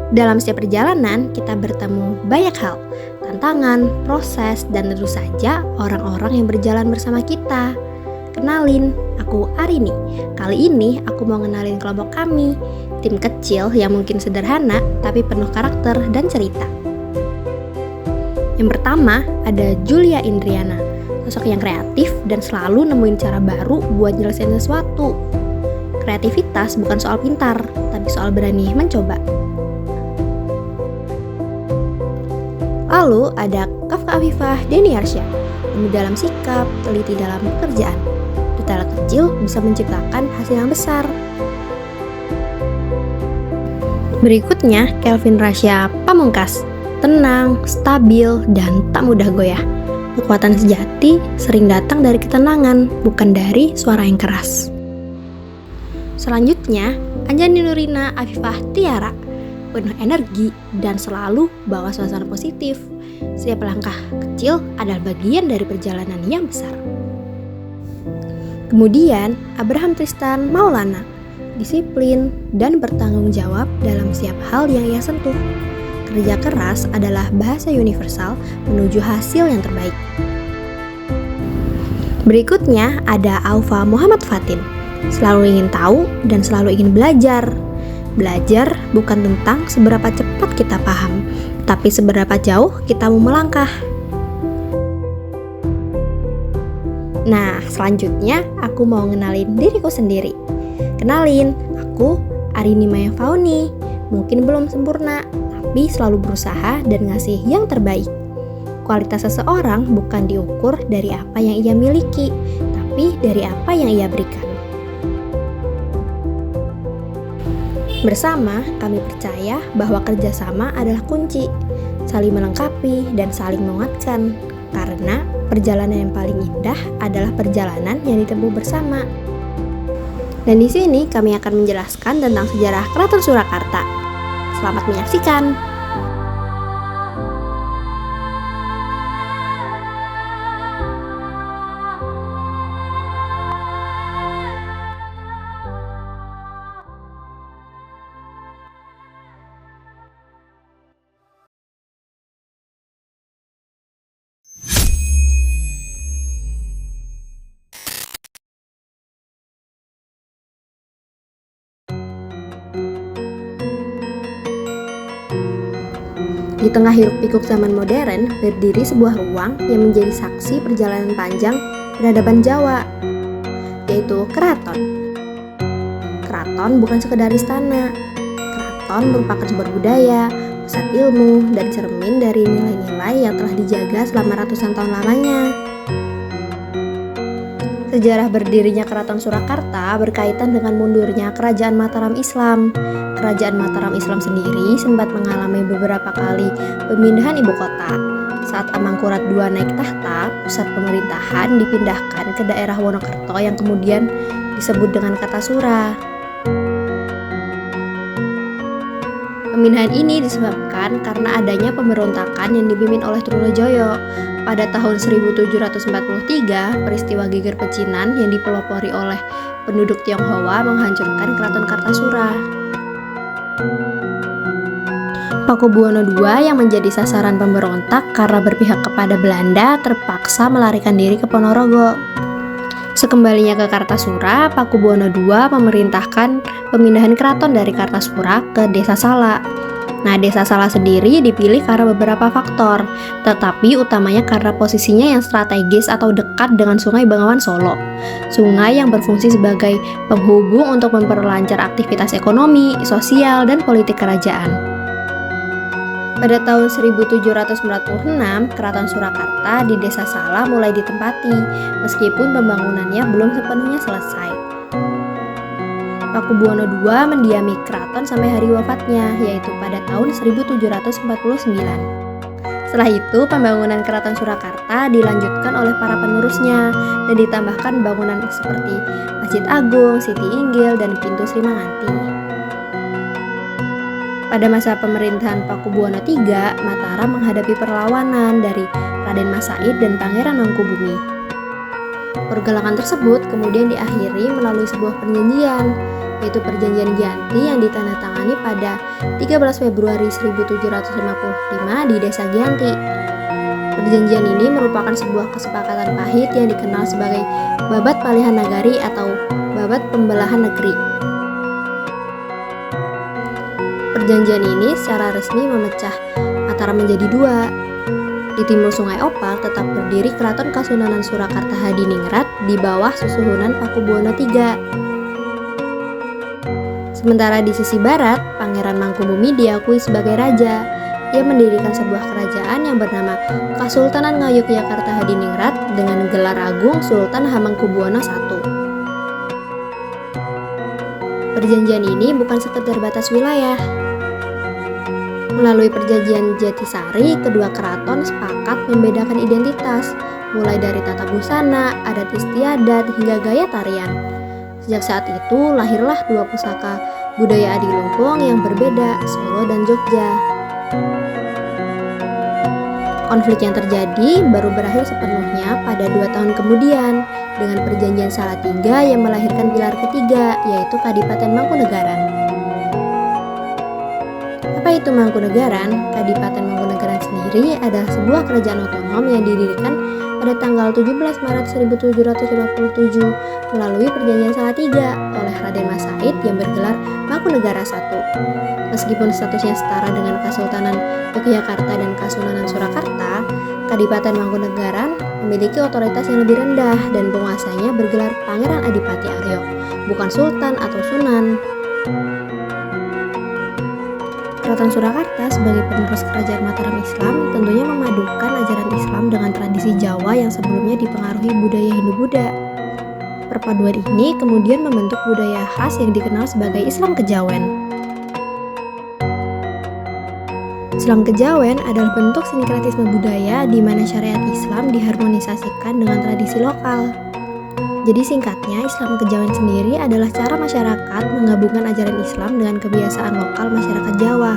Dalam setiap perjalanan, kita bertemu banyak hal, tantangan, proses, dan tentu saja orang-orang yang berjalan bersama kita. Kenalin, aku Arini. Kali ini aku mau kenalin kelompok kami, tim kecil yang mungkin sederhana tapi penuh karakter dan cerita. Yang pertama ada Julia Indriana, sosok yang kreatif dan selalu nemuin cara baru buat jelasin sesuatu. Kreativitas bukan soal pintar, tapi soal berani mencoba. Lalu ada Kafka Afifah Deniarsyah, lembut dalam sikap, teliti dalam pekerjaan. Detail kecil bisa menciptakan hasil yang besar. Berikutnya Kelvin Rasya Pamungkas, tenang, stabil, dan tak mudah goyah. Kekuatan sejati sering datang dari ketenangan, bukan dari suara yang keras. Selanjutnya Anjani Nurina Afifah Tiara, penuh energi dan selalu bawa suasana positif. Setiap langkah kecil adalah bagian dari perjalanan yang besar. Kemudian Abraham Tristan Maulana, disiplin dan bertanggung jawab dalam setiap hal yang ia sentuh. Kerja keras adalah bahasa universal menuju hasil yang terbaik. Berikutnya ada Aufa Muhammad Fatin, selalu ingin tahu dan selalu ingin belajar. Belajar bukan tentang seberapa cepat kita paham, tapi seberapa jauh kita mau melangkah. Nah, selanjutnya aku mau ngenalin diriku sendiri. Kenalin, aku Arini Maya Fauni. Mungkin belum sempurna, tapi selalu berusaha dan ngasih yang terbaik. Kualitas seseorang bukan diukur dari apa yang ia miliki, tapi dari apa yang ia berikan. Bersama, kami percaya bahwa kerjasama adalah kunci, saling melengkapi dan saling menguatkan, karena perjalanan yang paling indah adalah perjalanan yang ditempuh bersama. Dan di sini kami akan menjelaskan tentang sejarah Keraton Surakarta. Selamat menyaksikan! Di tengah hiruk-pikuk zaman modern, berdiri sebuah ruang yang menjadi saksi perjalanan panjang peradaban Jawa, yaitu keraton. Keraton bukan sekedar istana. Keraton merupakan sumber budaya, pusat ilmu, dan cermin dari nilai-nilai yang telah dijaga selama ratusan tahun lamanya. Sejarah berdirinya Keraton Surakarta berkaitan dengan mundurnya Kerajaan Mataram Islam. Kerajaan Mataram Islam sendiri sempat mengalami beberapa kali pemindahan ibu kota. Saat Amangkurat II naik tahta, pusat pemerintahan dipindahkan ke daerah Wonokerto yang kemudian disebut dengan Kartasura. Pemindahan ini disebabkan karena adanya pemberontakan yang dipimpin oleh Trunojoyo. Pada tahun 1743, peristiwa geger pecinan yang dipelopori oleh penduduk Tionghoa menghancurkan Keraton Kartasura. Pakubuwono II yang menjadi sasaran pemberontak karena berpihak kepada Belanda terpaksa melarikan diri ke Ponorogo. Sekembalinya ke Kartasura, Pakubuwono II memerintahkan pemindahan keraton dari Kartasura ke Desa Sala. Nah, Desa Sala sendiri dipilih karena beberapa faktor, tetapi utamanya karena posisinya yang strategis atau dekat dengan Sungai Bengawan Solo. Sungai yang berfungsi sebagai penghubung untuk memperlancar aktivitas ekonomi, sosial, dan politik kerajaan. Pada tahun 1796, Keraton Surakarta di Desa Sala mulai ditempati, meskipun pembangunannya belum sepenuhnya selesai. Pakubuwono II mendiami keraton sampai hari wafatnya, yaitu pada tahun 1749. Setelah itu, pembangunan Keraton Surakarta dilanjutkan oleh para penerusnya dan ditambahkan bangunan seperti Masjid Agung, Siti Inggil, dan Pintu Sri Manganti. Pada masa pemerintahan Pakubuwono III, Mataram menghadapi perlawanan dari Raden Mas Said dan Pangeran Mangkubumi. Pergelakan tersebut kemudian diakhiri melalui sebuah perjanjian, yaitu Perjanjian Giyanti yang ditandatangani pada 13 Februari 1755 di Desa Giyanti. Perjanjian ini merupakan sebuah kesepakatan pahit yang dikenal sebagai Babat Palihan Nagari atau Babat Pembelahan Negeri. Perjanjian ini secara resmi memecah Mataram menjadi dua. Di timur Sungai Opal tetap berdiri Keraton Kasunanan Surakarta Hadiningrat di bawah susuhunan Pakubuwono III. Sementara di sisi barat, Pangeran Mangkubumi diakui sebagai raja. Ia mendirikan sebuah kerajaan yang bernama Kasultanan Ngayogyakarta Hadiningrat dengan gelar agung Sultan Hamengkubuwono I. Perjanjian ini bukan sekedar batas wilayah. Melalui Perjanjian Jatisari, kedua keraton sepakat membedakan identitas, mulai dari tata busana, adat istiadat, hingga gaya tarian. Sejak saat itu, lahirlah dua pusaka budaya adiluhung yang berbeda, Solo dan Jogja. Konflik yang terjadi baru berakhir sepenuhnya pada 2 tahun kemudian dengan Perjanjian Salatiga yang melahirkan pilar ketiga, yaitu Kadipaten Mangkunegaran. Apa itu Mangkunegaran? Kadipaten Mangkunegaran sendiri adalah sebuah kerajaan otonom yang didirikan pada tanggal 17 Maret 1757 melalui Perjanjian Salatiga oleh Raden Mas Said yang bergelar Mangkunegara I. Meskipun statusnya setara dengan Kasultanan Yogyakarta dan Kasunanan Surakarta, Kadipaten Mangkunegaran memiliki otoritas yang lebih rendah dan penguasanya bergelar Pangeran Adipati Aryo, bukan Sultan atau Sunan. Keraton Surakarta sebagai penerus kerajaan Mataram Islam tentunya memadukan ajaran Islam dengan tradisi Jawa yang sebelumnya dipengaruhi budaya Hindu-Buddha. Perpaduan ini kemudian membentuk budaya khas yang dikenal sebagai Islam Kejawen. Islam Kejawen adalah bentuk sinkretisme budaya di mana syariat Islam diharmonisasikan dengan tradisi lokal. Jadi singkatnya, Islam Kejawen sendiri adalah cara masyarakat menggabungkan ajaran Islam dengan kebiasaan lokal masyarakat Jawa.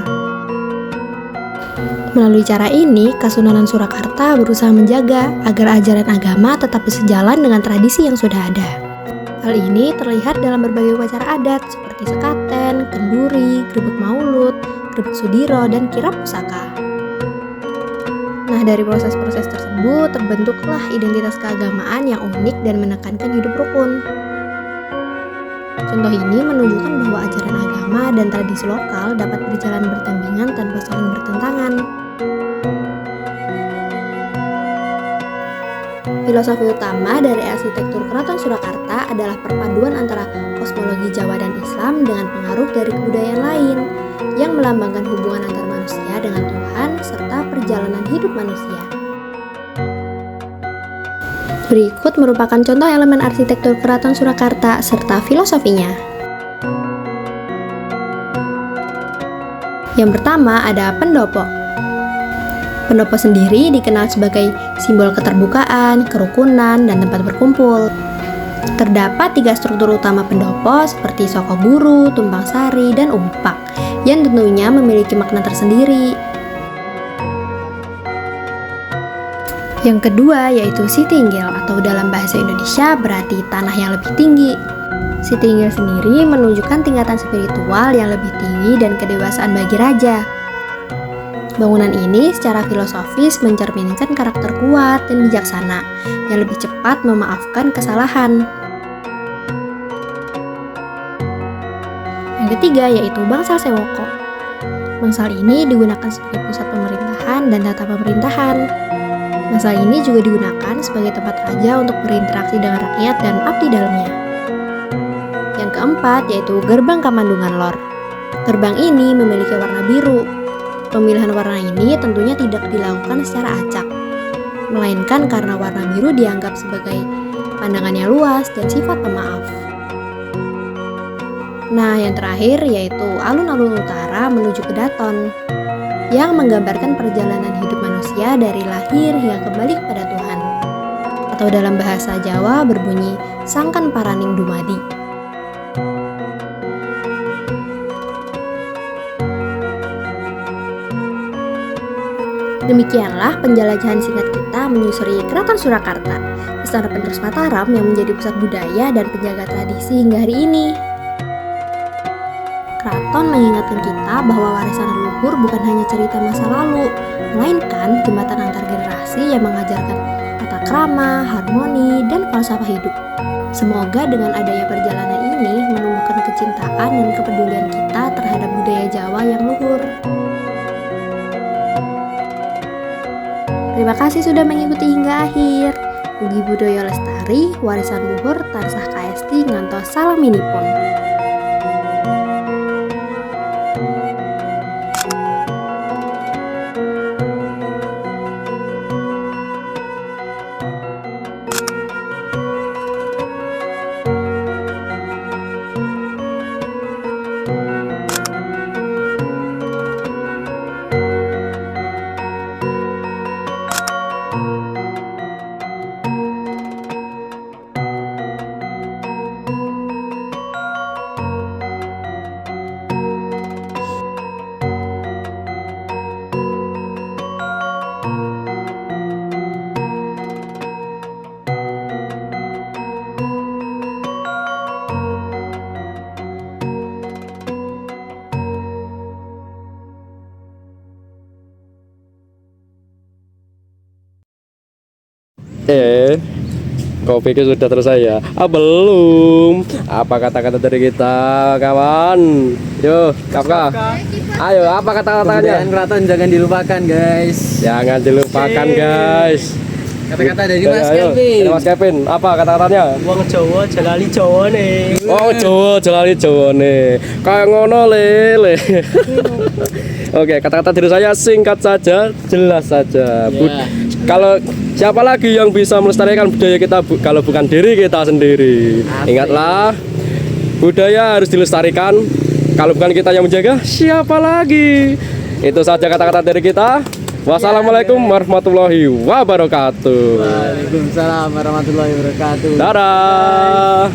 Melalui cara ini, Kasunanan Surakarta berusaha menjaga agar ajaran agama tetap sejalan dengan tradisi yang sudah ada. Hal ini terlihat dalam berbagai upacara adat seperti sekaten, kenduri, grebek maulud, grebek sudiro, dan kirap pusaka. Nah, dari proses-proses tersebut terbentuklah identitas keagamaan yang unik dan menekankan hidup rukun. Contoh ini menunjukkan bahwa ajaran agama dan tradisi lokal dapat berjalan berdampingan tanpa saling bertentangan. Filosofi utama dari arsitektur Keraton Surakarta adalah perpaduan antara kosmologi Jawa dan Islam dengan pengaruh dari kebudayaan lain yang melambangkan hubungan antar manusia dengan Tuhan serta perjalanan hidup manusia. Berikut merupakan contoh elemen arsitektur Keraton Surakarta serta filosofinya. Yang pertama ada pendopo. Pendopo sendiri dikenal sebagai simbol keterbukaan, kerukunan, dan tempat berkumpul. Terdapat 3 struktur utama pendopo seperti Sokoguru, Tumpang Sari, dan Umpak yang tentunya memiliki makna tersendiri. Yang kedua yaitu Sitinggil atau dalam bahasa Indonesia berarti tanah yang lebih tinggi. Sitinggil sendiri menunjukkan tingkatan spiritual yang lebih tinggi dan kedewasaan bagi raja. Bangunan ini secara filosofis mencerminkan karakter kuat dan bijaksana yang lebih cepat memaafkan kesalahan. Yang ketiga yaitu Bangsal Sewoko. Bangsal ini digunakan sebagai pusat pemerintahan dan tata pemerintahan. Bangsal ini juga digunakan sebagai tempat raja untuk berinteraksi dengan rakyat dan abdi dalamnya. Yang keempat yaitu Gerbang Kamandungan Lor. Gerbang ini memiliki warna biru. Pemilihan warna ini tentunya tidak dilakukan secara acak, melainkan karena warna biru dianggap sebagai pandangannya luas dan sifat pemaaf. Nah, yang terakhir yaitu alun-alun utara menuju ke Daton, yang menggambarkan perjalanan hidup manusia dari lahir hingga kembali kepada Tuhan, atau dalam bahasa Jawa berbunyi Sangkan Paraning Dumadi. Demikianlah penjelajahan singkat kita menyusuri Keraton Surakarta, istana penerus Mataram yang menjadi pusat budaya dan penjaga tradisi hingga hari ini. keraton mengingatkan kita bahwa warisan leluhur bukan hanya cerita masa lalu, melainkan jembatan antar generasi yang mengajarkan tata krama, harmoni, dan falsafah hidup. Semoga dengan adanya perjalanan ini menumbuhkan kecintaan dan kepedulian kita terhadap budaya Jawa yang luhur. Terima kasih sudah mengikuti hingga akhir. Mugi budaya lestari, warisan luhur tansah kaesti ngantos salaminipun. Kopi itu sudah selesai ya? Belum. Apa kata-kata dari kita, kawan? Yo, Kafka. Ayo, apa kata-katanya? Keraton jangan dilupakan, guys. Jangan dilupakan, guys. Kata-kata dari Mas Kevin. Mas Kevin, apa kata-katanya? Wong Jawa jalali Jawa nih. Oh, Jawa jalali Jawa nih. Kayak ngono lele. Oke, kata-kata dari saya singkat saja, jelas saja. Kalau siapa lagi yang bisa melestarikan budaya kita kalau bukan diri kita sendiri? Ingatlah, budaya harus dilestarikan. Kalau bukan kita yang menjaga, siapa lagi? Itu saja kata-kata dari kita. Wassalamualaikum warahmatullahi wabarakatuh. Waalaikumsalam warahmatullahi wabarakatuh. Dadah.